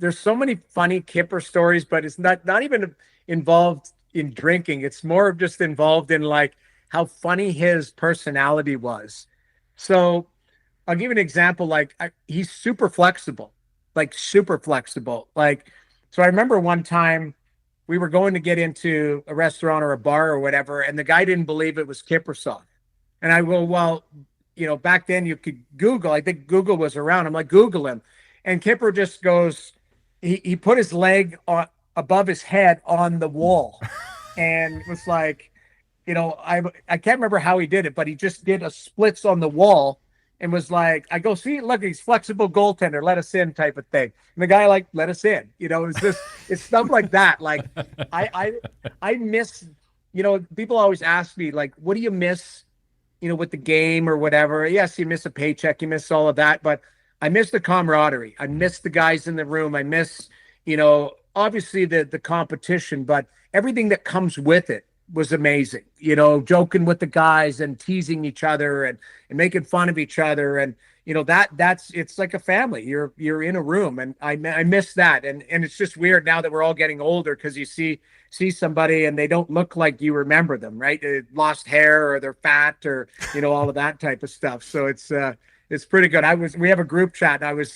there's so many funny Kipper stories, but it's not even involved in drinking. It's more of just involved in like how funny his personality was. So I'll give you an example. Like he's super flexible, like super flexible. Like, so I remember one time we were going to get into a restaurant or a bar or whatever, and the guy didn't believe it was Kiprusoff. And I go, well, back then you could Google. I think Google was around. I'm like, Google him. And Kipper just goes, he put his leg above his head on the wall. And it was like, I can't remember how he did it, but he just did a splits on the wall and was like, I go, see, look, he's flexible goaltender, let us in type of thing. And the guy like, let us in. It's just, it's stuff like that. Like I miss, people always ask me, like, what do you miss, with the game or whatever? Yes, you miss a paycheck, you miss all of that, but I miss the camaraderie. I miss the guys in the room. I miss, obviously the competition, but everything that comes with it was amazing. Joking with the guys and teasing each other and making fun of each other. And, that's it's like a family. You're in a room, and I miss that. And it's just weird now that we're all getting older, because you see somebody and they don't look like you remember them, right? They lost hair or they're fat or, all of that type of stuff. So it's pretty good. We have a group chat, and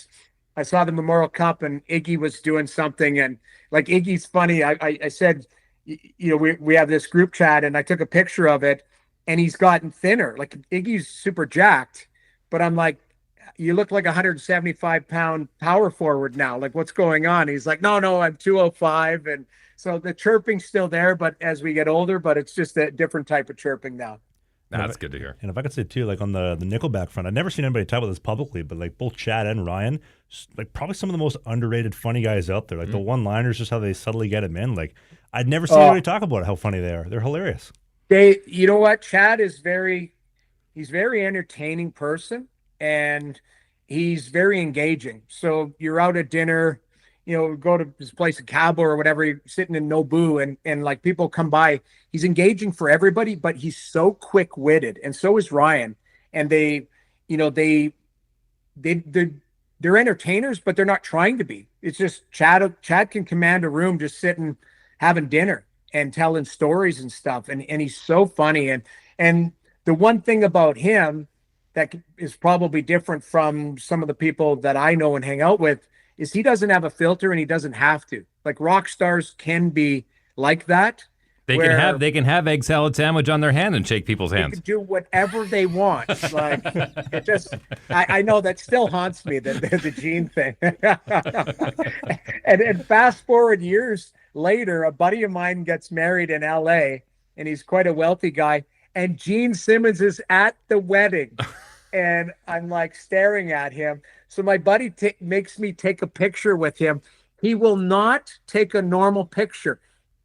I saw the Memorial Cup and Iggy was doing something, and like Iggy's funny. I said, we have this group chat, and I took a picture of it, and he's gotten thinner. Like Iggy's super jacked, but I'm like, you look like a 175-pound power forward now. Like, what's going on? He's like, no, I'm 205. And so the chirping's still there, but as we get older, but it's just a different type of chirping now. That's good to hear. And if I could say too, like on the Nickelback front, I've never seen anybody talk about this publicly, but like both Chad and Ryan, like probably some of the most underrated funny guys out there. Like the one-liners, just how they subtly get them in. Like I'd never seen anybody talk about how funny they are. They're hilarious. You know what? Chad is he's very entertaining person, and he's very engaging. So you're out at dinner, go to his place, a Cabo or whatever, you're sitting in Nobu, and like people come by. He's engaging for everybody, but he's so quick-witted, and so is Ryan. And they're entertainers, but they're not trying to be. It's just Chad can command a room just sitting having dinner and telling stories and stuff, and he's so funny. And the one thing about him that is probably different from some of the people that I know and hang out with is he doesn't have a filter, and he doesn't have to. Like rock stars can be like that. They can have egg salad sandwich on their hand and shake people's hands. They can do whatever they want. Like it just, I know that still haunts me, the gene thing. and fast forward years later, a buddy of mine gets married in LA, and he's quite a wealthy guy. And Gene Simmons is at the wedding. And I'm like staring at him. So my buddy makes me take a picture with him. He will not take a normal picture.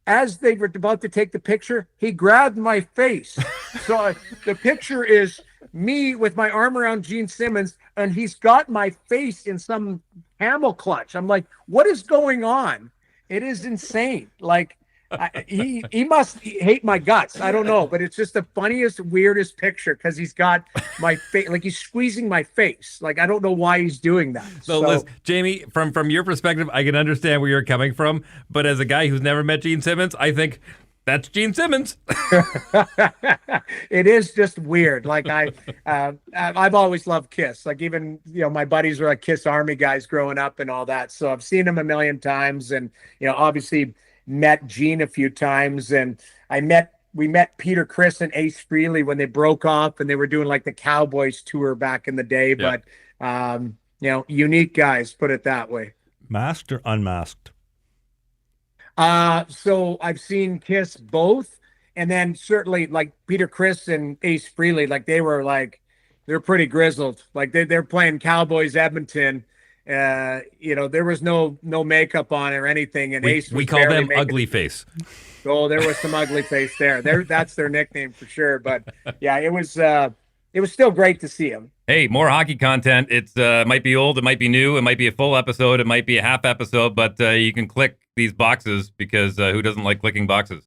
As they were about to take the picture, he grabbed my face. So the picture is me with my arm around Gene Simmons, and he's got my face in some camel clutch. I'm like, what is going on? It is insane. Like, he must hate my guts. I don't know, but it's just the funniest, weirdest picture because he's got my face, like he's squeezing my face. Like I don't know why he's doing that. So listen, Jamie, from your perspective, I can understand where you're coming from, but as a guy who's never met Gene Simmons, I think that's Gene Simmons. It is just weird. Like I've always loved Kiss. Like even my buddies were like Kiss Army guys growing up and all that. So I've seen him a million times, and obviously met Gene a few times, and we met Peter Criss and Ace Frehley when they broke off and they were doing like the Cowboys tour back in the day. Yeah. But unique guys, put it that way. Masked or unmasked? So I've seen Kiss both, and then certainly like Peter Criss and Ace Frehley, like they're pretty grizzled. Like they're playing Cowboys Edmonton. There was no makeup on or anything, and Ace we call them ugly face. Oh, there was some ugly face there. That's their nickname for sure. But yeah, it was still great to see him. Hey, more hockey content. It's might be old, it might be new, it might be a full episode, it might be a half episode, but you can click these boxes because who doesn't like clicking boxes?